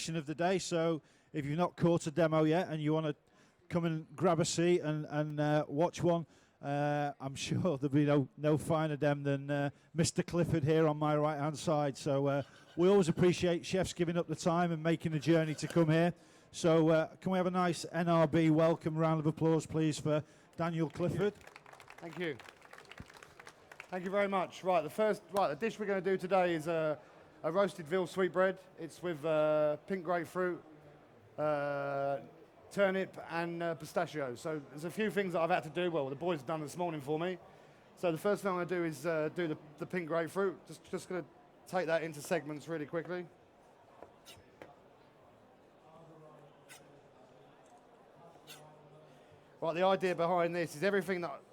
session of the day. So if you've not caught a demo yet and you want to come and grab a seat and watch one, I'm sure there'll be no finer dem than Mr. Clifford here on my right-hand side. So we always appreciate chefs giving up the time and making the journey to come here. So can we have a nice NRB welcome round of applause, please, for Daniel Clifford? Thank you. Thank you very much. Right, the dish we're going to do today is a roasted veal sweetbread. It's with pink grapefruit, turnip and pistachio. So there's a few things that I've had to do. Well, the boys have done this morning for me. So the first thing I'm going to do is do the pink grapefruit. Just going to take that into segments really quickly. Right, the idea behind this is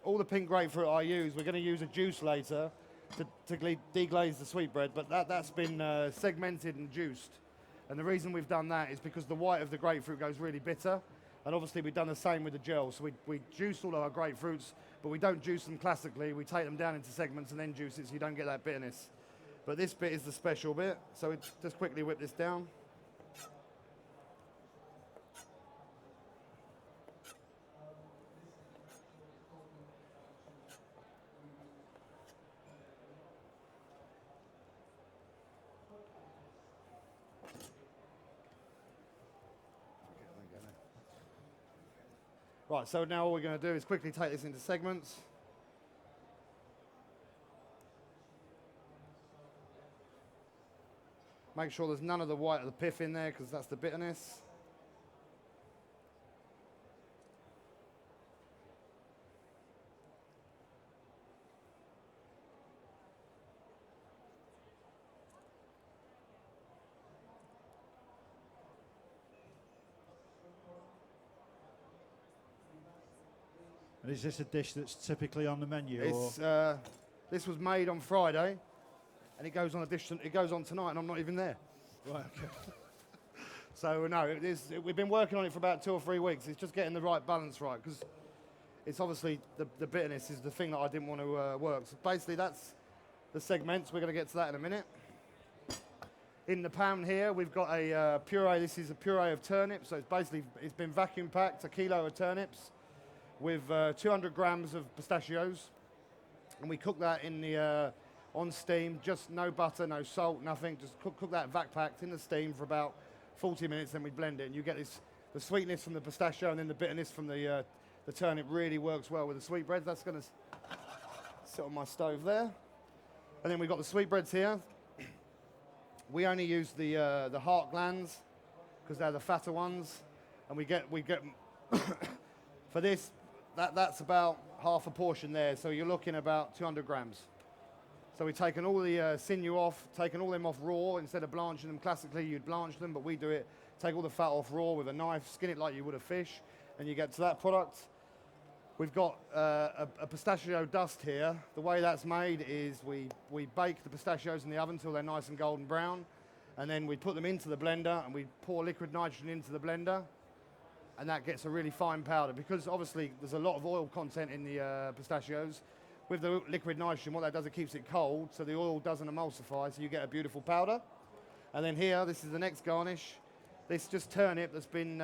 all the pink grapefruit I use, we're going to use a juice later to deglaze the sweetbread, but that's been segmented and juiced. And the reason we've done that is because the white of the grapefruit goes really bitter, and obviously we've done the same with the gel. So we juice all our grapefruits, but we don't juice them classically. We take them down into segments and then juice it so you don't get that bitterness. But this bit is the special bit, so just quickly whip this down. Right, so now all we're going to do is quickly take this into segments. Make sure there's none of the white of the pith in there because that's the bitterness. And is this a dish that's typically on the menu? This was made on Friday, and it goes on it goes on tonight, and I'm not even there. Right, okay. So no, we've been working on it for about 2 or 3 weeks. It's just getting the right balance right, because it's obviously the bitterness is the thing that I didn't want to work. So basically, that's the segments. We're going to get to that in a minute. In the pan here, we've got a puree. This is a puree of turnips. So it's been vacuum packed, 1 kilo of turnips, with 200 grams of pistachios, and we cook that in the on steam, just no butter, no salt, nothing, just cook that vac packed in the steam for about 40 minutes, then we blend it, and you get the sweetness from the pistachio and then the bitterness from the turnip really works well with the sweetbreads. That's going to sit on my stove there. And then we've got the sweetbreads here. We only use the heart glands because they're the fatter ones, and we get for this, that's about half a portion there, so you're looking about 200 grams. So we've taken all the sinew off, taken all them off raw. Instead of blanching them, classically you'd blanch them, but we do it, take all the fat off raw with a knife, skin it like you would a fish, and you get to that product. We've got a pistachio dust here. The way that's made is we bake the pistachios in the oven until they're nice and golden brown, and then we put them into the blender, and we pour liquid nitrogen into the blender, and that gets a really fine powder, because obviously there's a lot of oil content in the pistachios. With the liquid nitrogen, what that does, it keeps it cold, so the oil doesn't emulsify, so you get a beautiful powder. And then here, this is the next garnish. This is just turnip that's been,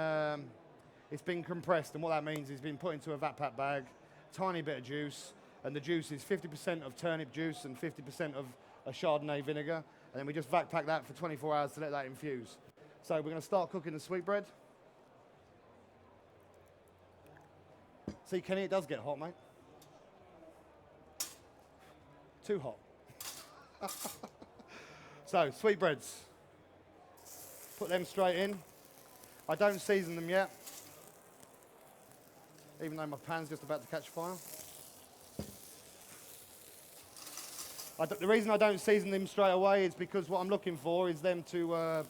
it's been compressed, and what that means is it's been put into a vat pack bag, tiny bit of juice, and the juice is 50% of turnip juice and 50% of a Chardonnay vinegar, and then we just vac pack that for 24 hours to let that infuse. So we're going to start cooking the sweetbread. See, Kenny, it does get hot, mate. Too hot. So, sweetbreads. Put them straight in. I don't season them yet, even though my pan's just about to catch fire. The reason I don't season them straight away is because what I'm looking for is them to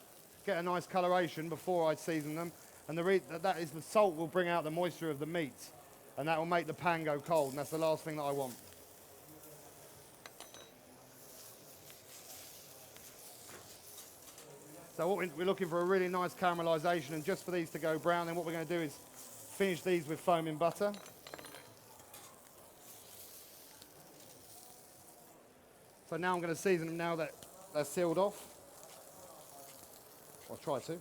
get a nice coloration before I season them. And that is the salt will bring out the moisture of the meat, and that will make the pan go cold, and that's the last thing that I want. So we're looking for a really nice caramelisation, and just for these to go brown, then what we're going to do is finish these with foaming butter. So now I'm going to season them now that they're sealed off. I'll try to.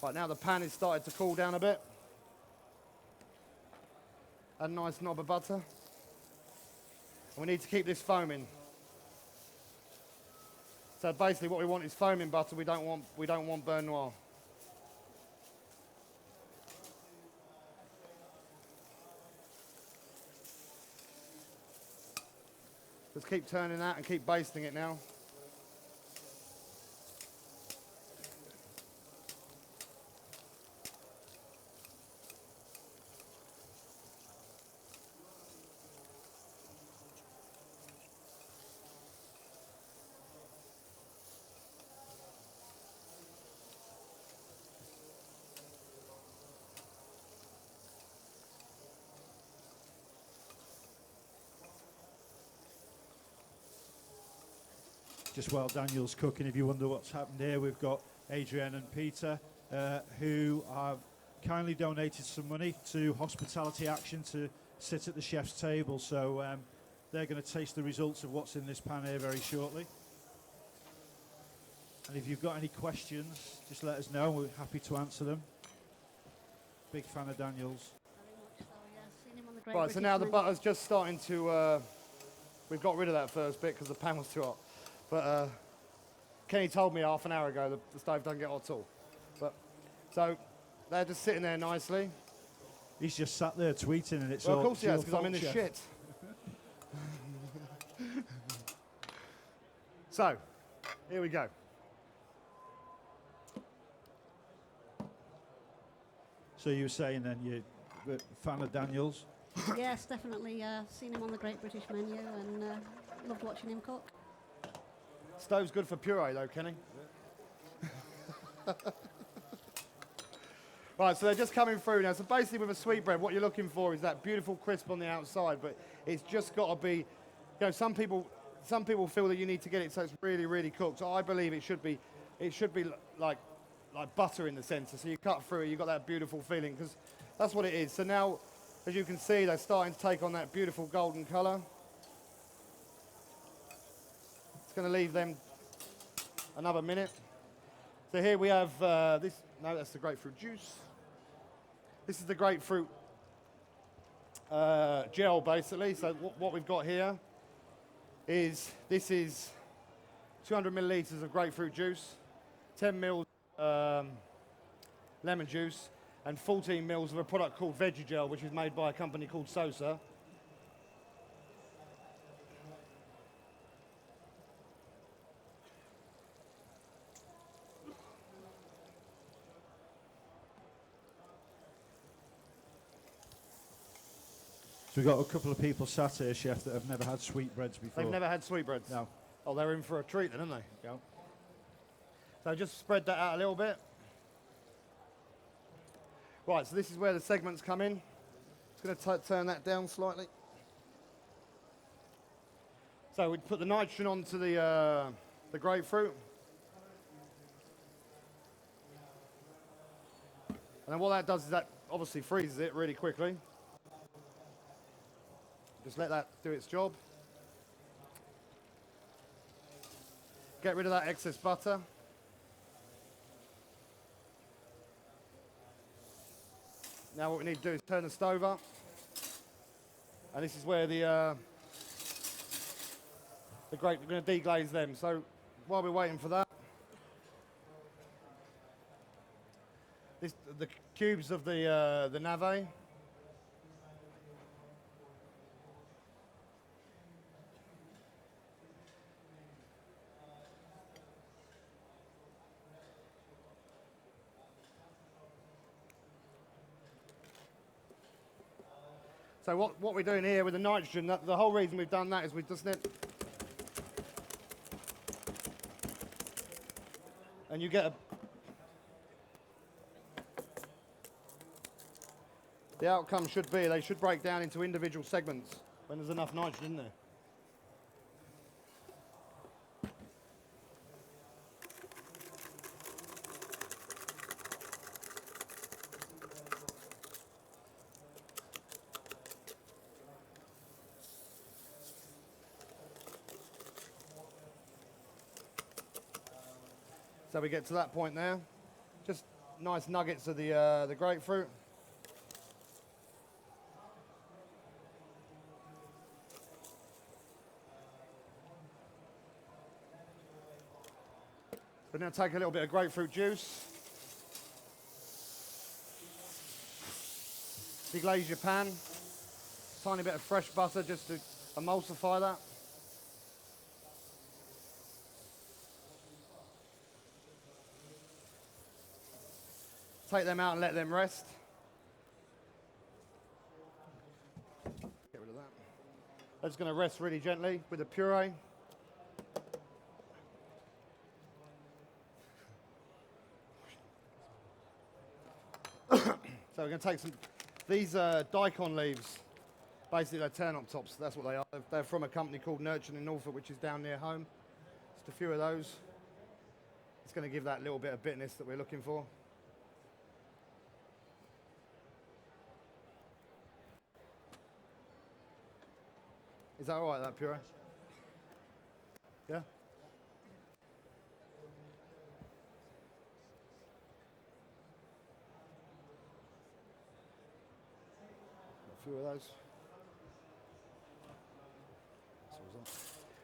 Right, now the pan is started to cool down a bit. Add a nice knob of butter. And we need to keep this foaming. So basically what we want is foaming butter, we don't want beurre noir. Just keep turning that and keep basting it now. Just while Daniel's cooking, if you wonder what's happened here, we've got Adrienne and Peter who have kindly donated some money to Hospitality Action to sit at the chef's table. So they're going to taste the results of what's in this pan here very shortly. And if you've got any questions, just let us know. We're happy to answer them. Big fan of Daniel's. Very much so, yeah. Seen him on the Great Right, so British now the Menu. butter's just starting to, we've got rid of that first bit because the pan was too hot. But Kenny told me half an hour ago the stove doesn't get hot at all. But, so they're just sitting there nicely. He's just sat there tweeting and it's Well, all of course he has, your because I'm in the fault, shit. So, here we go. So you were saying then you're a fan of Daniel's? Yes, definitely. Seen him on the Great British Menu and loved watching him cook. Stove's good for puree though, Kenny. Right, so they're just coming through now. So basically with a sweetbread, what you're looking for is that beautiful crisp on the outside, but it's just got to be, you know, some people feel that you need to get it so it's really, really cooked. So I believe it should be like butter in the centre. So you cut through it, you've got that beautiful feeling, because that's what it is. So now, as you can see, they're starting to take on that beautiful golden colour. It's going to leave them another minute. So here we have this, no, that's the grapefruit juice. This is the grapefruit gel, basically. So what we've got here is, this is 200 millilitres of grapefruit juice, 10 mils lemon juice, and 14 mils of a product called Veggie Gel, which is made by a company called Sosa. So we've got a couple of people sat here, Chef, that have never had sweetbreads before. They've never had sweetbreads? No. Oh, they're in for a treat then, aren't they? Yeah. So just spread that out a little bit. Right, so this is where the segments come in. Just going to turn that down slightly. So we put the nitrogen onto the grapefruit. And then what that does is that obviously freezes it really quickly. Just let that do its job. Get rid of that excess butter. Now what we need to do is turn the stove up. And this is where the grape, we're going to deglaze them. So while we're waiting for that, the cubes of the nave. So what we're doing here with the nitrogen, the whole reason we've done that is we just need, and you get the outcome should be, they should break down into individual segments when there's enough nitrogen in there. So we get to that point there. Just nice nuggets of the grapefruit. We're going to take a little bit of grapefruit juice. Deglaze your pan. Tiny bit of fresh butter just to emulsify that. Take them out and let them rest. Get rid of that. They're just going to rest really gently with the puree. So we're going to take some, these daikon leaves, basically they're turnip tops, that's what they are. They're from a company called Nurture in Norfolk, which is down near home. Just a few of those. It's going to give that little bit of bitterness that we're looking for. Is that all right, that puree? Yeah? A few of those.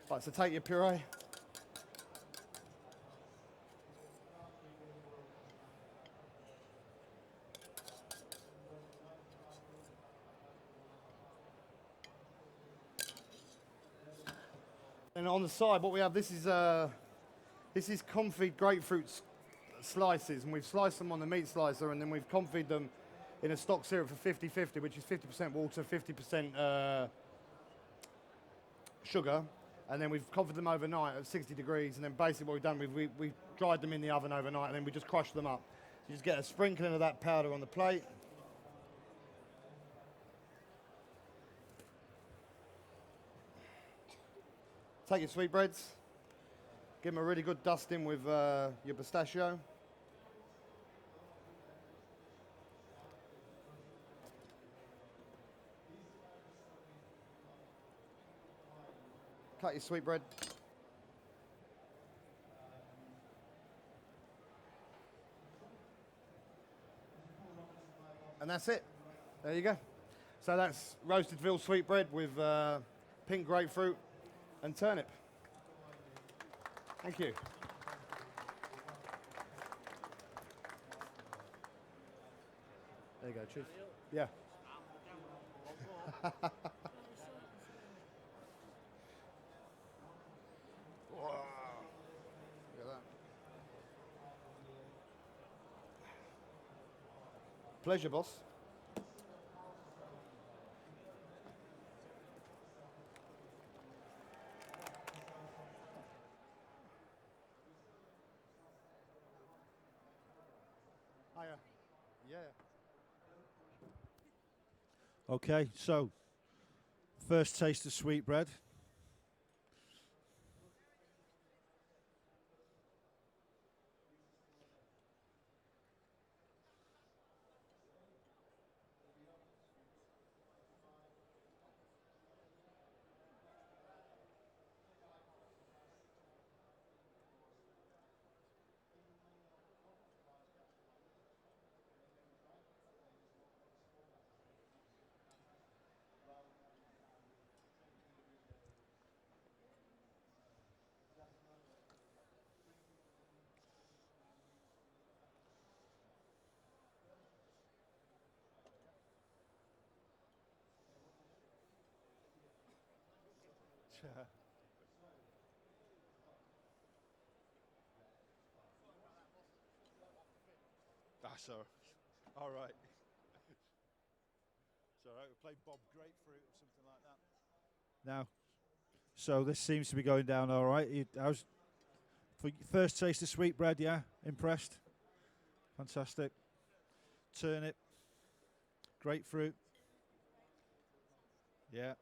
Right, so take your puree. And on the side, what we have, this is confit grapefruit slices, and we've sliced them on the meat slicer, and then we've confit them in a stock syrup for 50-50, which is 50% water, 50% sugar, and then we've confit them overnight at 60 degrees, and then basically what we've done, we've dried them in the oven overnight, and then we just crush them up. You just get a sprinkling of that powder on the plate. Take your sweetbreads, give them a really good dusting with your pistachio. Cut your sweetbread. And that's it. There you go. So that's roasted veal sweetbread with pink grapefruit and turnip. Thank you. There you go, cheers. Yeah. Wow. Look at that. Pleasure, boss. Hiya. Yeah. Okay, so first taste of sweetbread. That's all right. It's all right. We play Bob Grapefruit or something like that. Now, so this seems to be going down all right. How's for your first taste of sweetbread? Yeah, impressed. Fantastic. Turnip, grapefruit. Yeah.